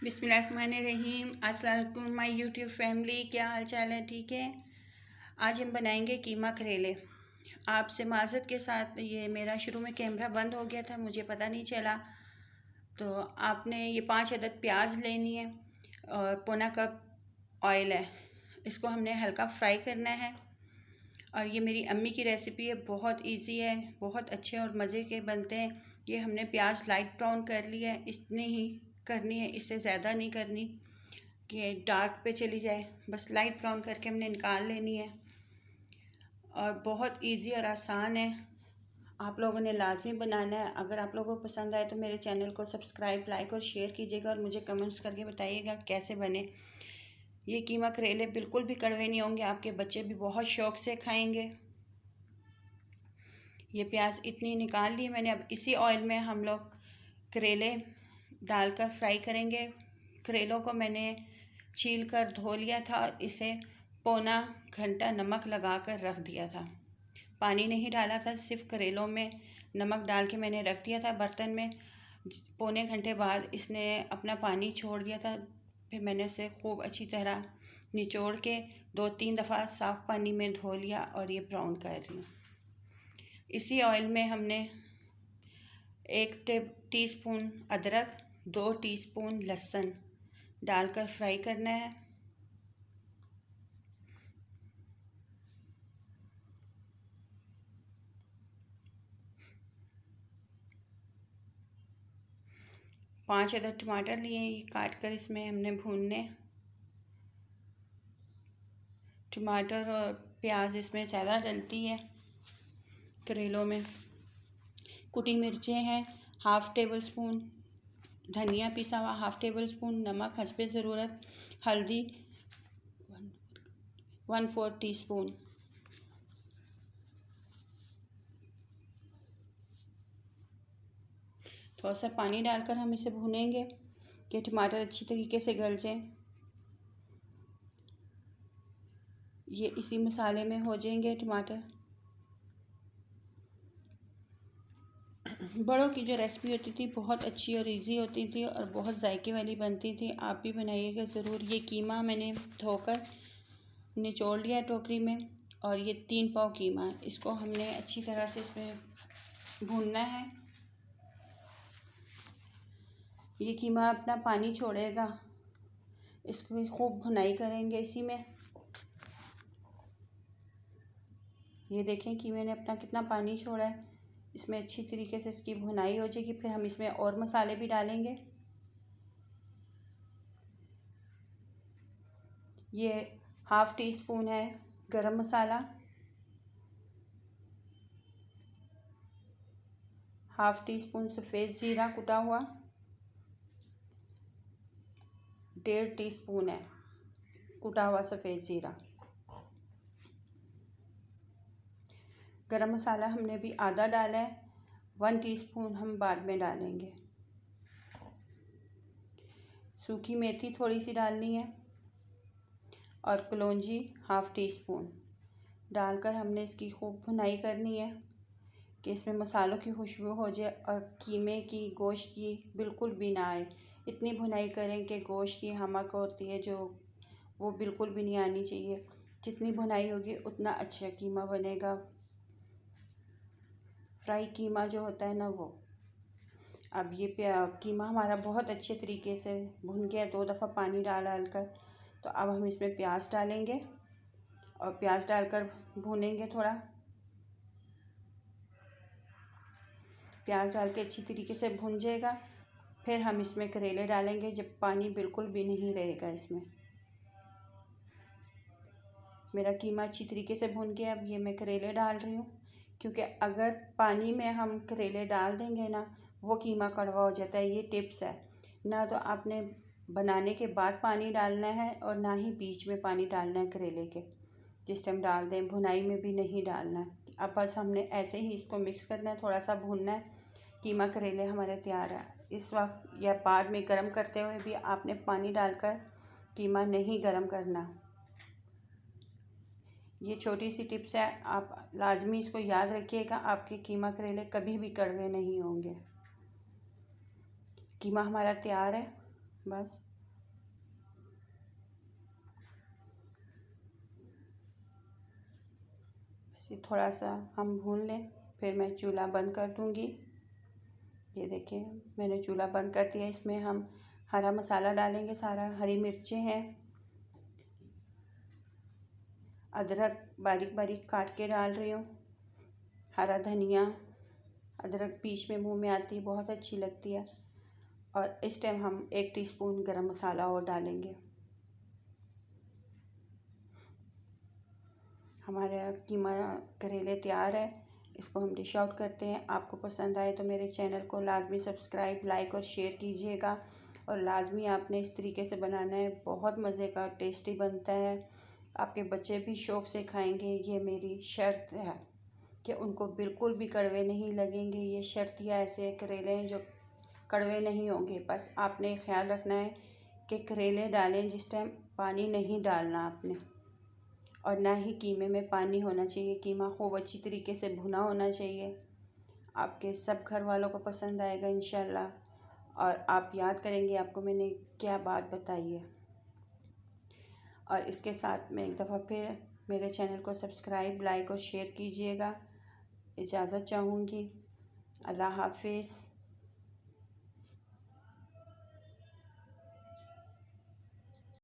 बिस्मिल्लाहिर्रहमानिर्रहीम। अस्सलाम वालेकुम माय यूट्यूब फैमिली, क्या हाल चाल है? ठीक है। आज हम बनाएंगे कीमा करेले। आपसे माज़रत के साथ ये मेरा शुरू में कैमरा बंद हो गया था, मुझे पता नहीं चला। तो आपने ये 5 अदद प्याज लेनी है और पौना कप ऑयल है। इसको हमने हल्का फ्राई करना है। और ये मेरी अम्मी की रेसिपी है, बहुत इजी है, बहुत अच्छे और मज़े के बनते हैं। ये हमने प्याज लाइट ब्राउन कर लिया है, इतनी ही करनी है, इससे ज़्यादा नहीं करनी कि डार्क पे चली जाए। बस लाइट ब्राउन करके हमने निकाल लेनी है और बहुत इजी और आसान है। आप लोगों ने लाजमी बनाना है। अगर आप लोगों को पसंद आए तो मेरे चैनल को सब्सक्राइब, लाइक और शेयर कीजिएगा और मुझे कमेंट्स करके बताइएगा कैसे बने। ये कीमा करेले बिल्कुल भी कड़वे नहीं होंगे, आपके बच्चे भी बहुत शौक़ से खाएंगे। ये प्याज इतनी निकाल ली मैंने। अब इसी ऑयल में हम लोग करेले डालकर फ्राई करेंगे। करेलों को मैंने छील कर धो लिया था और इसे पौना घंटा नमक लगा कर रख दिया था। पानी नहीं डाला था, सिर्फ करेलों में नमक डाल के मैंने रख दिया था बर्तन में। पौने घंटे बाद इसने अपना पानी छोड़ दिया था। फिर मैंने इसे खूब अच्छी तरह निचोड़ के 2-3 दफ़ा साफ़ पानी में धो लिया और ये ब्राउन कर रही। इसी ऑयल में हमने 1 टीस्पून अदरक, 2 टीस्पून लहसुन डालकर फ्राई करना है। पाँच अदद टमाटर लिए, ये काट कर इसमें हमने भूनने। टमाटर और प्याज इसमें ज़्यादा डलती है करेलों में। कुटी मिर्चें हैं 1/2 टेबल स्पून, धनिया पिसा हुआ 1/2 टेबल स्पून, नमक हस्बे ज़रूरत, हल्दी 1/4 टीस्पून। थोड़ा सा पानी डालकर हम इसे भूनेंगे कि टमाटर अच्छी तरीके से गल जाए। ये इसी मसाले में हो जाएंगे टमाटर। बड़ों की जो रेसिपी होती थी बहुत अच्छी और इजी होती थी और बहुत जायके वाली बनती थी। आप भी बनाइएगा ज़रूर। ये कीमा मैंने धोकर निचोड़ लिया टोकरी में और ये 3 पाव कीमा है। इसको हमने अच्छी तरह से इसमें भूनना है। ये कीमा अपना पानी छोड़ेगा, इसको खूब भुनाई करेंगे इसी में। ये देखें कीमे ने अपना कितना पानी छोड़ा है। इसमें अच्छी तरीके से इसकी भुनाई हो जाएगी। फिर हम इसमें और मसाले भी डालेंगे। ये 1/2 टीस्पून है गरम मसाला, 1/2 टीस्पून सफ़ेद ज़ीरा कुटा हुआ, 1.5 टीस्पून है कुटा हुआ सफ़ेद ज़ीरा। गरम मसाला हमने भी आधा डाला है, 1 टीस्पून हम बाद में डालेंगे। सूखी मेथी थोड़ी सी डालनी है और कलौंजी 1/2 टीस्पून डालकर हमने इसकी खूब भुनाई करनी है कि इसमें मसालों की खुशबू हो जाए और कीमे की, गोश्त की बिल्कुल भी ना आए। इतनी भुनाई करें कि गोश्त की हमक होती है जो, वो बिल्कुल भी नहीं आनी चाहिए। जितनी भुनाई होगी उतना अच्छा कीमा बनेगा। फ्राई कीमा जो होता है ना वो। अब ये कीमा हमारा बहुत अच्छे तरीके से भुन गया 2 दफ़ा पानी डाल कर। तो अब हम इसमें प्याज डालेंगे और प्याज डालकर भूनेंगे थोड़ा। प्याज डाल के अच्छी तरीके से भुन जाएगा। फिर हम इसमें करेले डालेंगे जब पानी बिल्कुल भी नहीं रहेगा इसमें। मेरा कीमा अच्छी तरीके से भुन गया। अब ये मैं करेले डाल रही हूँ, क्योंकि अगर पानी में हम करेले डाल देंगे ना, वो कीमा कड़वा हो जाता है। ये टिप्स है ना। तो आपने बनाने के बाद पानी डालना है और ना ही बीच में पानी डालना है करेले के। जिस टाइम डाल दें, भुनाई में भी नहीं डालना है। अब बस हमने ऐसे ही इसको मिक्स करना है, थोड़ा सा भूनना है। कीमा करेले हमारे तैयार है। इस वक्त या बाद में गर्म करते हुए भी आपने पानी डालकर कीमा नहीं गर्म करना। ये छोटी सी टिप्स है, आप लाजमी इसको याद रखिएगा। आपके कीमा करेले कभी भी कड़वे नहीं होंगे। कीमा हमारा तैयार है। बस इसे थोड़ा सा हम भून लें, फिर मैं चूल्हा बंद कर दूँगी। ये देखिए मैंने चूल्हा बंद कर दिया। इसमें हम हरा मसाला डालेंगे, सारा हरी मिर्चें हैं, अदरक बारीक बारीक काट के डाल रही हूँ, हरा धनिया। अदरक बीच में मुंह में आती है, बहुत अच्छी लगती है। और इस टाइम हम 1 टीस्पून गरम मसाला और डालेंगे। हमारा कीमा करेले तैयार है। इसको हम डिश आउट करते हैं। आपको पसंद आए तो मेरे चैनल को लाजमी सब्सक्राइब, लाइक और शेयर कीजिएगा। और लाजमी आपने इस तरीके से बनाना है, बहुत मज़े का टेस्टी बनता है। आपके बच्चे भी शौक़ से खाएंगे। ये मेरी शर्त है कि उनको बिल्कुल भी कड़वे नहीं लगेंगे। ये शर्तिया ऐसे करेले हैं जो कड़वे नहीं होंगे। बस आपने ख्याल रखना है कि करेले डालें जिस टाइम पानी नहीं डालना आपने, और ना ही कीमे में पानी होना चाहिए। कीमा खूब अच्छी तरीके से भुना होना चाहिए। आपके सब घर वालों को पसंद आएगा इंशाल्लाह। और आप याद करेंगे आपको मैंने क्या बात बताई है। और इसके साथ मैं एक दफ़ा फिर मेरे चैनल को सब्सक्राइब, लाइक और शेयर कीजिएगा। इजाज़त चाहूँगी। अल्लाह हाफिज़।